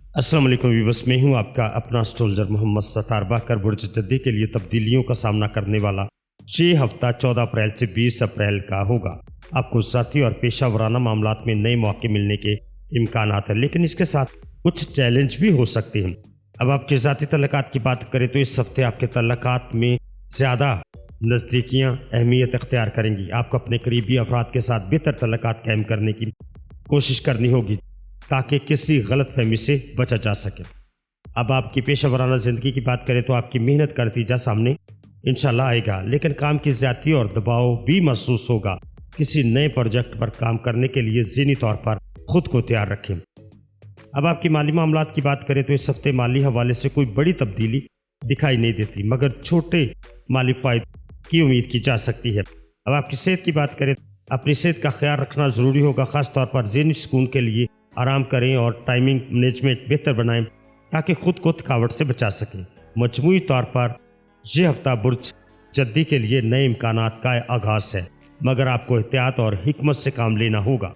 अस्सलाम वालेकुम व्यूअर्स, मैं हूं आपका अपना एस्ट्रोलॉजर मोहम्मद सत्तार बाकर। बुर्ज जद्दी के लिए तब्दीलियों का सामना करने वाला 6 हफ्ता 14 अप्रैल से 20 अप्रैल का होगा। आपको साथी और पेशा वराना मामलात में नए मौके मिलने के इम्कान हैं, लेकिन इसके साथ कुछ चैलेंज भी हो सकते हैं। अब आपके ज़ाती तल्लुकात की बात करें तो इस हफ्ते आपके तल्लुकात में ज़्यादा नज़दीकियाँ अहमियत इख्तियार करेंगी। आपको अपने करीबी अफराद के साथ बेहतर तल्लुकात कायम करने की कोशिश करनी होगी ताकि किसी गलत फहमी से बचा जा सके। अब आपकी पेशा वराना ज़िंदगी की बात करें तो आपकी मेहनत का नतीजा सामने इंशाल्लाह आएगा, लेकिन काम की ज़्यादती और दबाव भी महसूस होगा। किसी नए प्रोजेक्ट पर काम करने के लिए ज़हनी तौर पर खुद को तैयार रखें। अब आपकी माली मामलात की बात करें तो इस हफ्ते माली हवाले से कोई बड़ी तब्दीली दिखाई नहीं देती, मगर छोटे माली फ़ायदे की उम्मीद की जा सकती है। अब आपकी सेहत की बात करें, अपनी सेहत का ख्याल रखना ज़रूरी होगा, ख़ास तौर पर ज़हनी सुकून के लिए आराम करें और टाइमिंग मैनेजमेंट बेहतर बनाएं ताकि खुद को थकावट से बचा सकें। मजमूई तौर पर यह हफ्ता बुर्ज जद्दी के लिए नए इम्कानात का आगाज़ है, मगर आपको एहतियात और हिकमत से काम लेना होगा।